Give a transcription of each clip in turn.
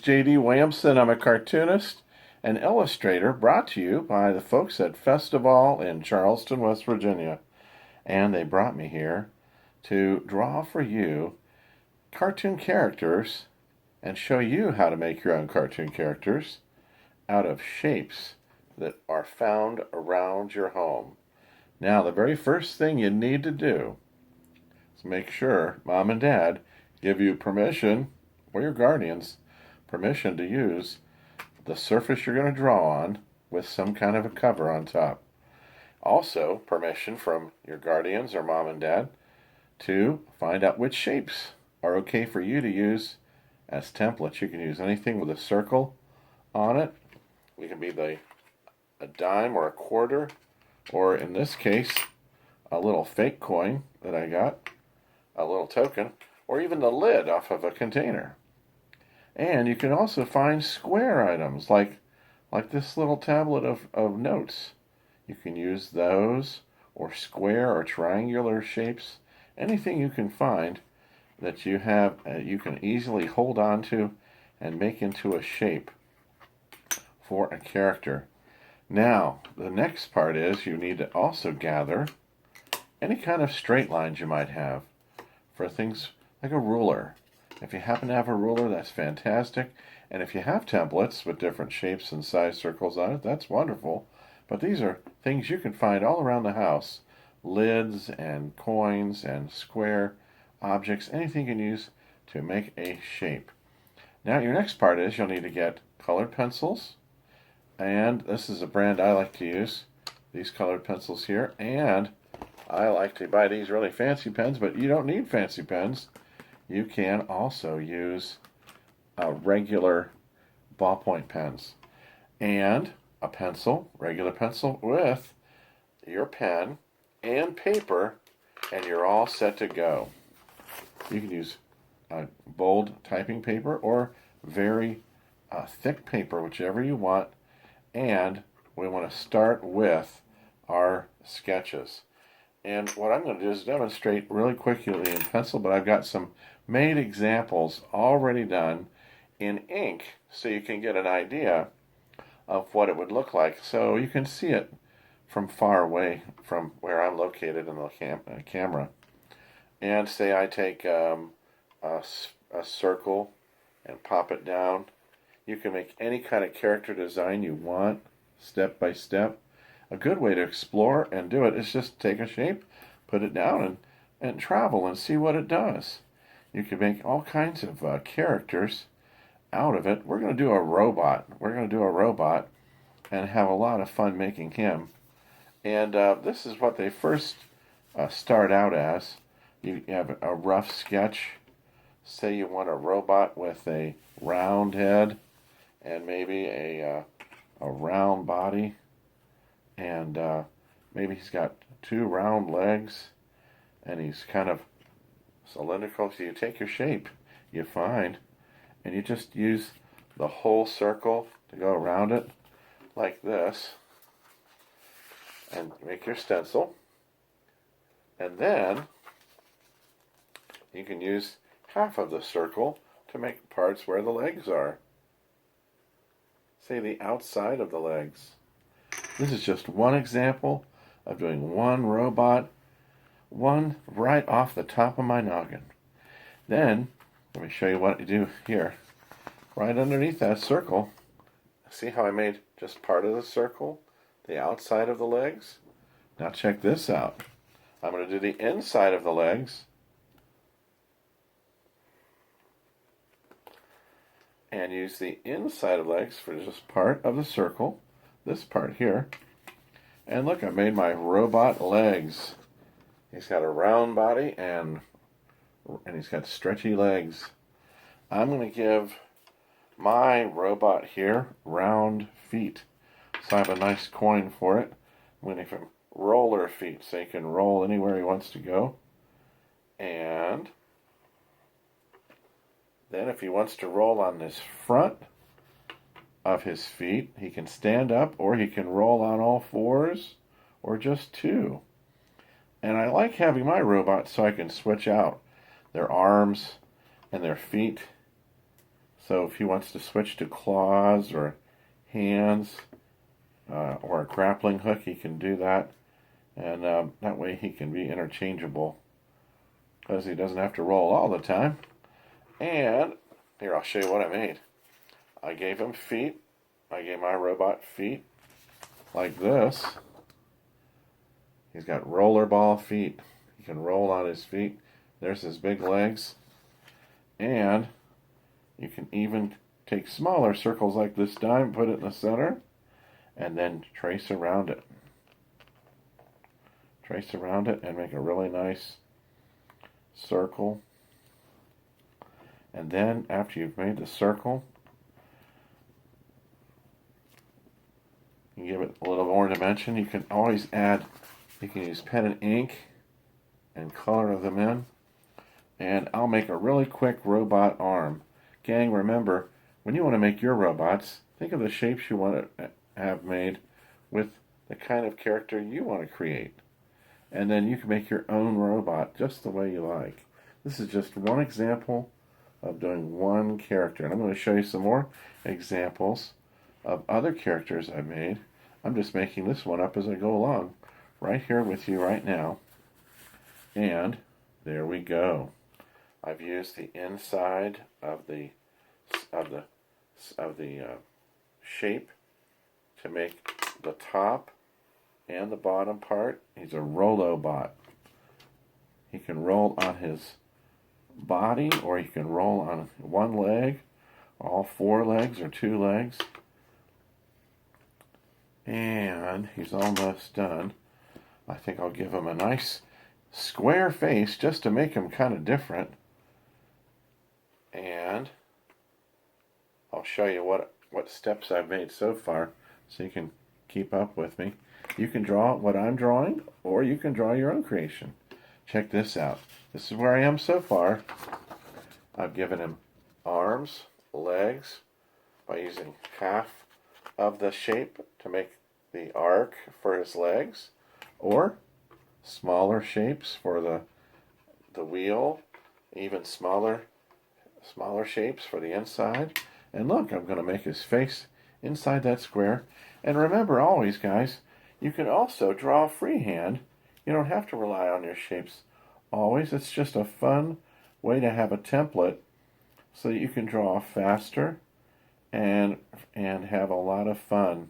J.D. Williamson. I'm a cartoonist and illustrator brought to you by the folks at FestivALL in Charleston, West Virginia. And they brought me here to draw for you cartoon characters and show you how to make your own cartoon characters out of shapes that are found around your home. Now, the very first thing you need to do is make sure Mom and Dad give you permission, or your guardians, permission to use the surface you're going to draw on with some kind of a cover on top. Also, permission from your guardians or Mom and Dad to find out which shapes are okay for you to use as templates. You can use anything with a circle on it. It can be a dime or a quarter, or in this case, a little fake coin that I got, a little token, or even the lid off of a container. And you can also find square items like this little tablet of notes. You can use those, or square or triangular shapes, anything you can find that you have, you can easily hold on to and make into a shape for a character. Now, the next part is you need to also gather any kind of straight lines you might have for things like a ruler. If you happen to have a ruler, that's fantastic. And if you have templates with different shapes and size circles on it, that's wonderful. But these are things you can find all around the house. Lids and coins and square objects, anything you can use to make a shape. Now your next part is you'll need to get colored pencils. And this is a brand I like to use, these colored pencils here. And I like to buy these really fancy pens, but you don't need fancy pens. You can also use regular ballpoint pens and a pencil, regular pencil with your pen and paper, and you're all set to go. You can use bold typing paper or very thick paper, whichever you want. And we want to start with our sketches. And what I'm going to do is demonstrate really quickly in pencil, but I've got some made examples already done in ink so you can get an idea of what it would look like. So you can see it from far away from where I'm located in the camera. And say I take a circle and pop it down. You can make any kind of character design you want, step by step. A good way to explore and do it is just take a shape, put it down, and travel and see what it does. You can make all kinds of characters out of it. We're going to do a robot. We're going to do a robot and have a lot of fun making him. And this is what they first start out as. You have a rough sketch. Say you want a robot with a round head and maybe a round body. And maybe he's got two round legs, and he's kind of cylindrical. So you take your shape you find, and you just use the whole circle to go around it like this, and make your stencil. And then you can use half of the circle to make parts where the legs are. Say the outside of the legs. This is just one example of doing one robot, one right off the top of my noggin. Then, let me show you what I do here. Right underneath that circle, see how I made just part of the circle, the outside of the legs? Now check this out. I'm going to do the inside of the legs, and use the inside of legs for just part of the circle. This part here. And look, I made my robot legs. He's got a round body and he's got stretchy legs. I'm going to give my robot here round feet. So I have a nice coin for it. I'm going to give him roller feet so he can roll anywhere he wants to go. And then if he wants to roll on this front of his feet, he can stand up, or he can roll on all fours, or just two. And I like having my robots so I can switch out their arms and their feet So if he wants to switch to claws or hands or a grappling hook, he can do that. And that way he can be interchangeable because he doesn't have to roll all the time. And here, I'll show you what I made. I gave him feet. I gave my robot feet like this. He's got rollerball feet. He can roll on his feet. There's his big legs. And you can even take smaller circles like this dime, put it in the center, and then trace around it. Trace around it and make a really nice circle. And then after you've made the circle, you give it a little more dimension. You can always add, you can use pen and ink and color them in. And I'll make a really quick robot arm. Gang, remember, when you want to make your robots, think of the shapes you want to have made with the kind of character you want to create. And then you can make your own robot just the way you like. This is just one example of doing one character. And I'm going to show you some more examples of other characters I made. I'm just making this one up as I go along, right here with you right now. And there we go. I've used the inside of the shape to make the top and the bottom part. He's a Rolobot. He can roll on his body, or he can roll on one leg, all four legs, or two legs. And he's almost done. I think I'll give him a nice square face just to make him kind of different. And I'll show you what steps I've made so far so you can keep up with me. You can draw what I'm drawing, or you can draw your own creation. Check this out. This is where I am so far. I've given him arms, legs, by using half of the shape to make the arc for his legs, or smaller shapes for the wheel, even smaller shapes for the inside. And look, I'm going to make his face inside that square. And remember always, guys, you can also draw freehand. You don't have to rely on your shapes always. It's just a fun way to have a template so that you can draw faster and have a lot of fun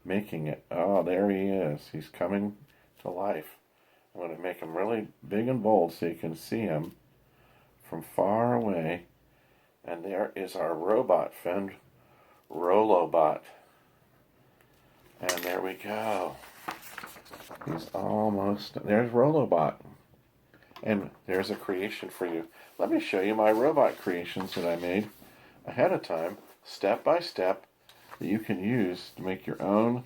making it. Oh, there he is. He's coming to life. I'm going to make him really big and bold so you can see him from far away. And there is our robot friend, Rolobot. And there we go. He's almost, there's Rolobot. And there's a creation for you. Let me show you my robot creations that I made ahead of time, step by step, that you can use to make your own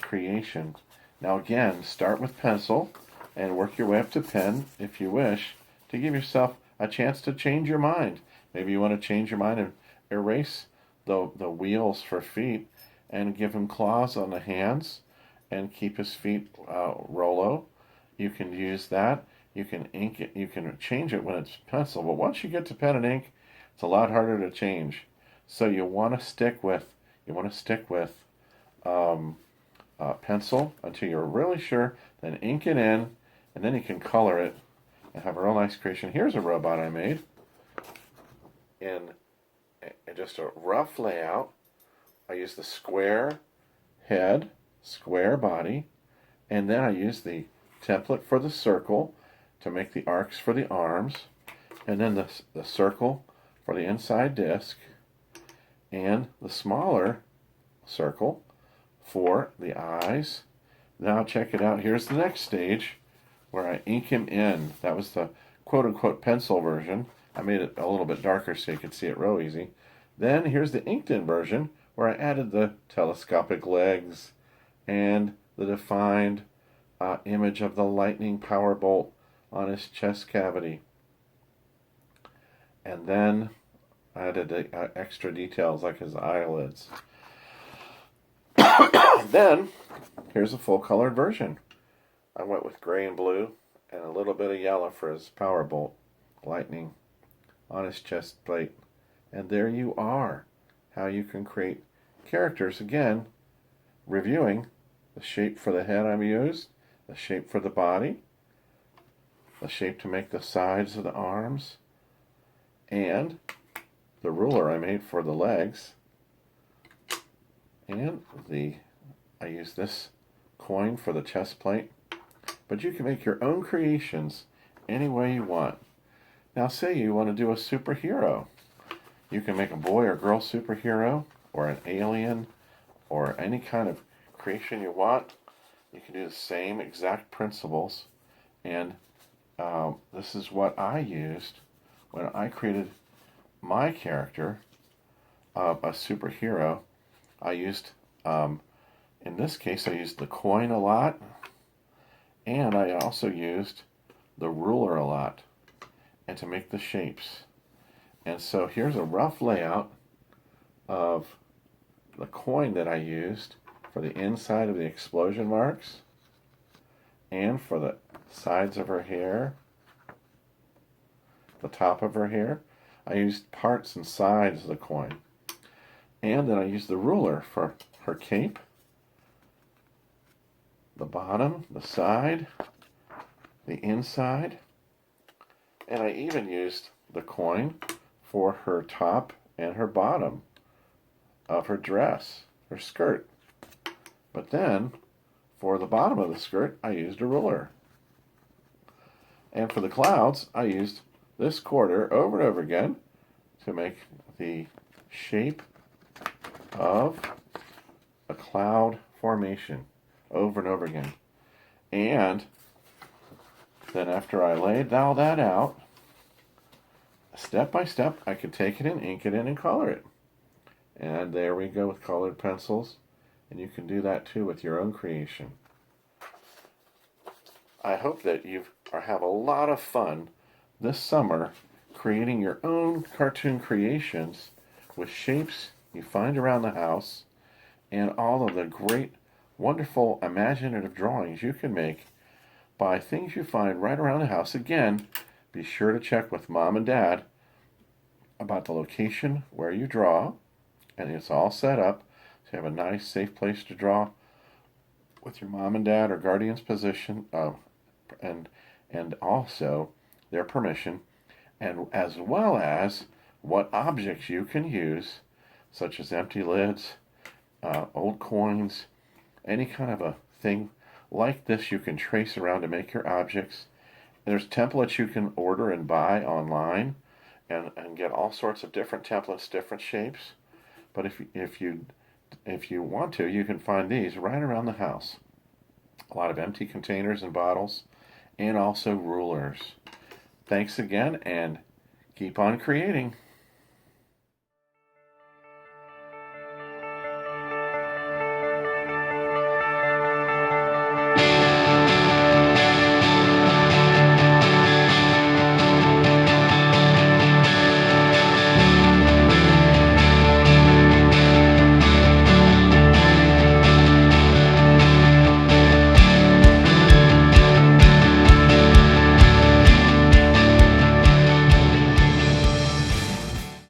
creation. Now again, start with pencil and work your way up to pen if you wish, to give yourself a chance to change your mind. Maybe you want to change your mind and erase the wheels for feet and give him claws on the hands and keep his feet Rolo. You can use that. You can ink it. You can change it when it's pencil. But once you get to pen and ink, it's a lot harder to change. So you want to stick with pencil until you're really sure. Then ink it in, and then you can color it and have a real nice creation. Here's a robot I made in just a rough layout. I used the square head, square body, and then I used the template for the circle to make the arcs for the arms, and then the circle for the inside disc, and the smaller circle for the eyes. Now check it out. Here's the next stage where I ink him in. That was the quote-unquote pencil version. I made it a little bit darker so you could see it real easy. Then here's the inked-in version where I added the telescopic legs and the defined image of the lightning power bolt on his chest cavity. And then I added the extra details like his eyelids. Then here's a full-colored version. I went with gray and blue and a little bit of yellow for his power bolt lightning on his chest plate. And there you are, how you can create characters. Again, reviewing the shape for the head I've used, the shape for the body, the shape to make the sides of the arms, and the ruler I made for the legs, and I use this coin for the chest plate. But you can make your own creations any way you want. Now say you want to do a superhero. You can make a boy or girl superhero, or an alien, or any kind of creation you want. You can do the same exact principles. And this is what I used when I created my character of a superhero. I used, in this case, I used the coin a lot, and I also used the ruler a lot, and to make the shapes. And so here's a rough layout of the coin that I used for the inside of the explosion marks, and for the sides of her hair, the top of her hair. I used parts and sides of the coin. And then I used the ruler for her cape, the bottom, the side, the inside, and I even used the coin for her top and her bottom of her dress, her skirt. But then, for the bottom of the skirt, I used a ruler. And for the clouds, I used this quarter over and over again to make the shape of a cloud formation over and over again. And then after I laid all that out, step by step, I could take it and ink it in and color it. And there we go with colored pencils. And you can do that too with your own creation. I hope that you have a lot of fun this summer creating your own cartoon creations with shapes you find around the house and all of the great, wonderful, imaginative drawings you can make by things you find right around the house. Again, be sure to check with Mom and Dad about the location where you draw, and it's all set up so you have a nice, safe place to draw with your mom and dad or guardian's position, and also their permission, and as well as what objects you can use, such as empty lids, old coins, any kind of a thing like this you can trace around to make your objects. There's templates you can order and buy online, and get all sorts of different templates, different shapes. But if you want to, you can find these right around the house. A lot of empty containers and bottles, and also rulers. Thanks again, and keep on creating.